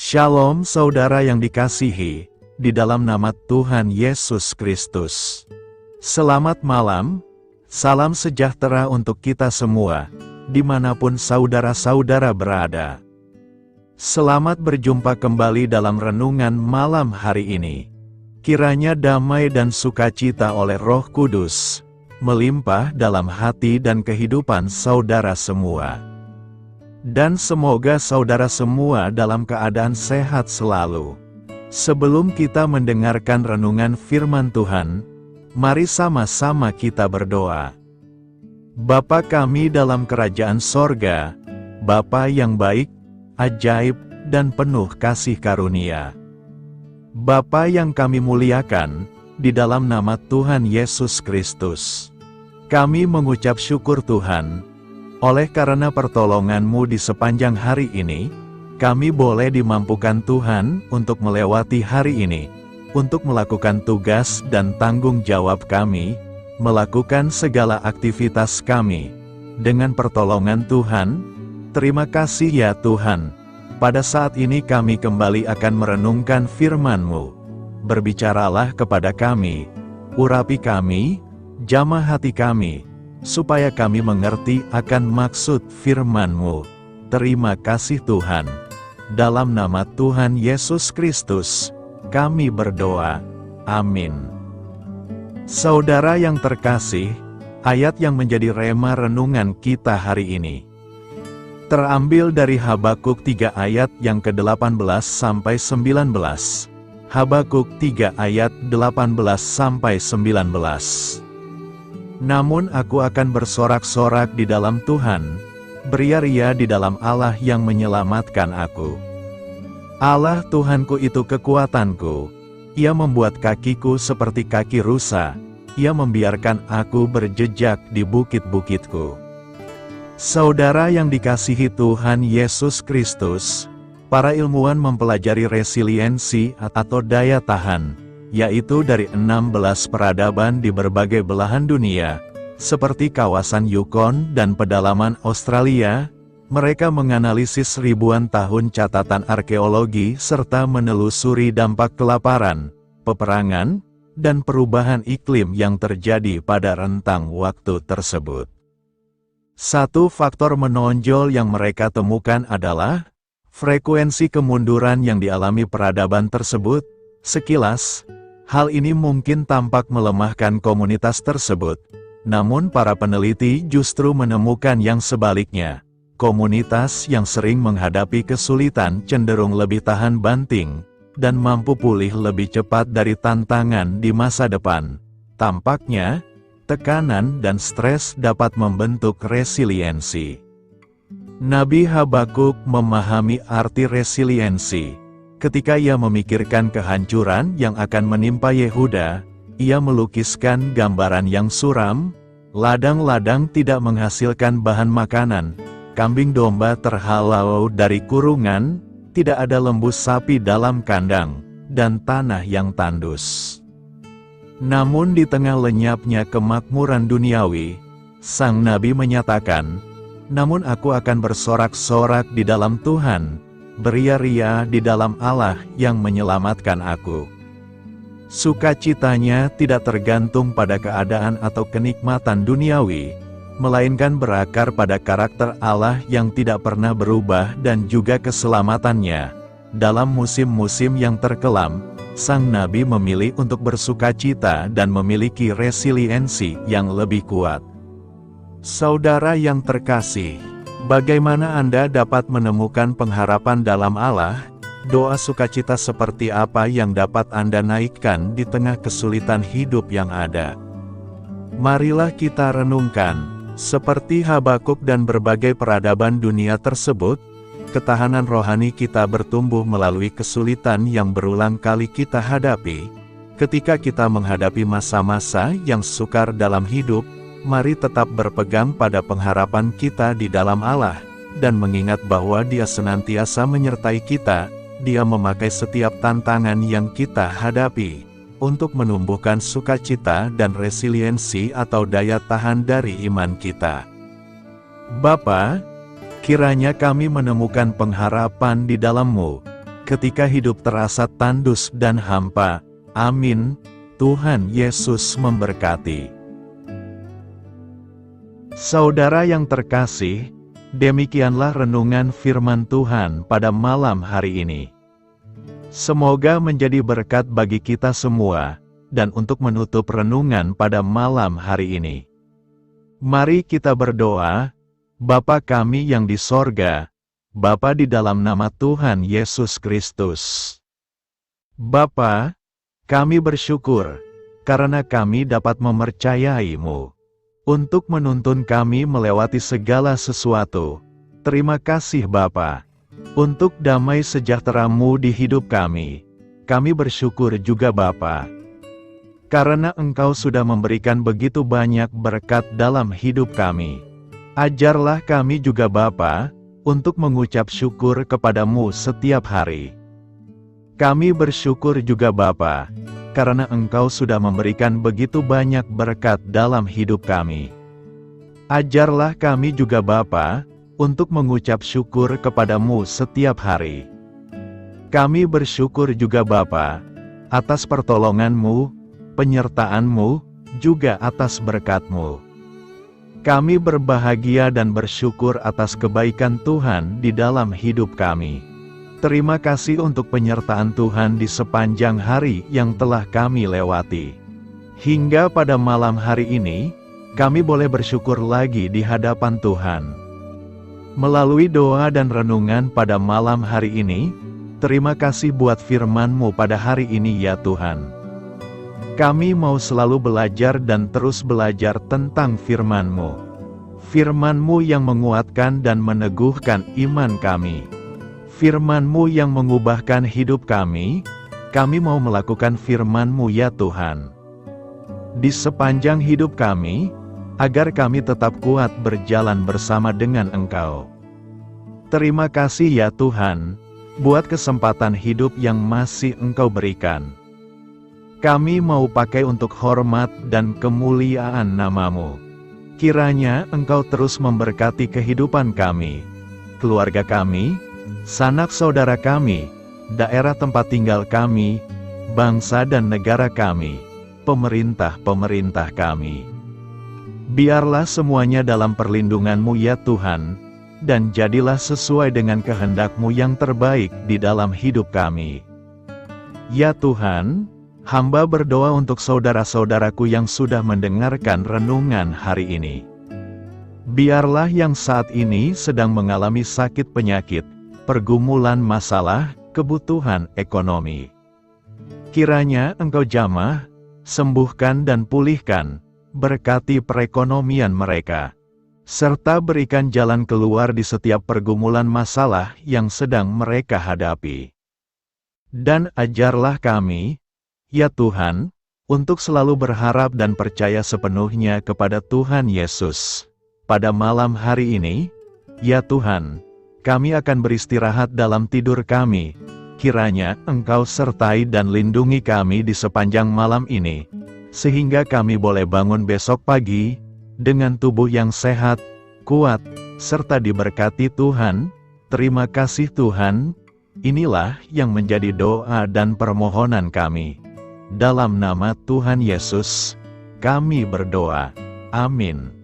Shalom saudara yang dikasihi, di dalam nama Tuhan Yesus Kristus. Selamat malam, salam sejahtera untuk kita semua, dimanapun saudara-saudara berada. Selamat berjumpa kembali dalam renungan malam hari ini. Kiranya damai dan sukacita oleh Roh Kudus melimpah dalam hati dan kehidupan saudara semua. Dan semoga saudara semua dalam keadaan sehat selalu. Sebelum kita mendengarkan renungan firman Tuhan, mari sama-sama kita berdoa. Bapa kami dalam kerajaan sorga, Bapa yang baik, ajaib, dan penuh kasih karunia. Bapa yang kami muliakan, di dalam nama Tuhan Yesus Kristus. Kami mengucap syukur Tuhan, oleh karena pertolongan-Mu di sepanjang hari ini, kami boleh dimampukan Tuhan untuk melewati hari ini, untuk melakukan tugas dan tanggung jawab kami, melakukan segala aktivitas kami. Dengan pertolongan Tuhan, terima kasih ya Tuhan. Pada saat ini kami kembali akan merenungkan firman-Mu. Berbicaralah kepada kami, urapi kami, jamah hati kami, supaya kami mengerti akan maksud firman-Mu. Terima kasih Tuhan. Dalam nama Tuhan Yesus Kristus, kami berdoa. Amin. Saudara yang terkasih, ayat yang menjadi rema renungan kita hari ini terambil dari Habakuk 3 ayat yang ke-18 sampai 19. Habakuk 3 ayat 18 sampai 19. Namun aku akan bersorak-sorak di dalam Tuhan, beria-ria di dalam Allah yang menyelamatkan aku. Allah Tuhanku itu kekuatanku, Ia membuat kakiku seperti kaki rusa, Ia membiarkan aku berjejak di bukit-bukitku. Saudara yang dikasihi Tuhan Yesus Kristus, para ilmuwan mempelajari resiliensi atau daya tahan, yaitu dari 16 peradaban di berbagai belahan dunia, seperti kawasan Yukon dan pedalaman Australia. Mereka menganalisis ribuan tahun catatan arkeologi serta menelusuri dampak kelaparan, peperangan, dan perubahan iklim yang terjadi pada rentang waktu tersebut. Satu faktor menonjol yang mereka temukan adalah frekuensi kemunduran yang dialami peradaban tersebut. Sekilas, hal ini mungkin tampak melemahkan komunitas tersebut, namun para peneliti justru menemukan yang sebaliknya. Komunitas yang sering menghadapi kesulitan cenderung lebih tahan banting, dan mampu pulih lebih cepat dari tantangan di masa depan. Tampaknya, tekanan dan stres dapat membentuk resiliensi. Nabi Habakuk memahami arti resiliensi. Ketika ia memikirkan kehancuran yang akan menimpa Yehuda, ia melukiskan gambaran yang suram, ladang-ladang tidak menghasilkan bahan makanan, kambing domba terhalau dari kurungan, tidak ada lembu sapi dalam kandang, dan tanah yang tandus. Namun di tengah lenyapnya kemakmuran duniawi, sang nabi menyatakan, "Namun aku akan bersorak-sorak di dalam Tuhan, beria-ria di dalam Allah yang menyelamatkan aku." Sukacitanya tidak tergantung pada keadaan atau kenikmatan duniawi, melainkan berakar pada karakter Allah yang tidak pernah berubah dan juga keselamatannya. Dalam musim-musim yang terkelam, sang nabi memilih untuk bersukacita dan memiliki resiliensi yang lebih kuat. Saudara yang terkasih, bagaimana Anda dapat menemukan pengharapan dalam Allah? Doa sukacita seperti apa yang dapat Anda naikkan di tengah kesulitan hidup yang ada? Marilah kita renungkan. Seperti Habakuk dan berbagai peradaban dunia tersebut, ketahanan rohani kita bertumbuh melalui kesulitan yang berulang kali kita hadapi. Ketika kita menghadapi masa-masa yang sukar dalam hidup, mari tetap berpegang pada pengharapan kita di dalam Allah, dan mengingat bahwa Dia senantiasa menyertai kita. Dia memakai setiap tantangan yang kita hadapi untuk menumbuhkan sukacita dan resiliensi atau daya tahan dari iman kita. Bapa, kiranya kami menemukan pengharapan di dalam-Mu. ketika hidup terasa tandus dan hampa. Amin. Tuhan Yesus memberkati. Saudara yang terkasih, demikianlah renungan firman Tuhan pada malam hari ini. Semoga menjadi berkat bagi kita semua, dan untuk menutup renungan pada malam hari ini, mari kita berdoa. Bapa kami yang di sorga, Bapa di dalam nama Tuhan Yesus Kristus. Bapa, kami bersyukur, karena kami dapat mempercayai-Mu, untuk menuntun kami melewati segala sesuatu. Terima kasih Bapa, untuk damai sejahtera-Mu di hidup kami. Kami bersyukur juga Bapa, karena Engkau sudah memberikan begitu banyak berkat dalam hidup kami. Ajarlah kami juga Bapa, untuk mengucap syukur kepadamu setiap hari. Kami bersyukur juga Bapa, karena Engkau sudah memberikan begitu banyak berkat dalam hidup kami. Ajarlah kami juga Bapa, untuk mengucap syukur kepadamu setiap hari. Kami bersyukur juga Bapa, atas pertolongan-Mu, penyertaan-Mu, juga atas berkat-Mu. Kami berbahagia dan bersyukur atas kebaikan Tuhan di dalam hidup kami. Terima kasih untuk penyertaan Tuhan di sepanjang hari yang telah kami lewati. Hingga pada malam hari ini, kami boleh bersyukur lagi di hadapan Tuhan. Melalui doa dan renungan pada malam hari ini, terima kasih buat firman-Mu pada hari ini ya Tuhan. Kami mau selalu belajar dan terus belajar tentang firman-Mu. Firman-Mu yang menguatkan dan meneguhkan iman kami. Firman-Mu yang mengubahkan hidup kami. Kami mau melakukan firman-Mu ya Tuhan. Di sepanjang hidup kami, agar kami tetap kuat berjalan bersama dengan Engkau. Terima kasih ya Tuhan, buat kesempatan hidup yang masih Engkau berikan. Kami mau pakai untuk hormat dan kemuliaan nama-Mu. Kiranya Engkau terus memberkati kehidupan kami, keluarga kami, sanak saudara kami, daerah tempat tinggal kami, bangsa dan negara kami, pemerintah-pemerintah kami. Biarlah semuanya dalam perlindungan-Mu ya Tuhan, dan jadilah sesuai dengan kehendak-Mu yang terbaik di dalam hidup kami. Ya Tuhan, hamba berdoa untuk saudara-saudaraku yang sudah mendengarkan renungan hari ini. Biarlah yang saat ini sedang mengalami sakit penyakit, pergumulan masalah, kebutuhan ekonomi. Kiranya Engkau jamah, sembuhkan dan pulihkan, berkati perekonomian mereka, serta berikan jalan keluar di setiap pergumulan masalah yang sedang mereka hadapi. Dan ajarlah kami, ya Tuhan, untuk selalu berharap dan percaya sepenuhnya kepada Tuhan Yesus. Pada malam hari ini, ya Tuhan, kami akan beristirahat dalam tidur kami. Kiranya Engkau sertai dan lindungi kami di sepanjang malam ini, sehingga kami boleh bangun besok pagi, dengan tubuh yang sehat, kuat, serta diberkati Tuhan. Terima kasih Tuhan. Inilah yang menjadi doa dan permohonan kami. Dalam nama Tuhan Yesus, kami berdoa. Amin.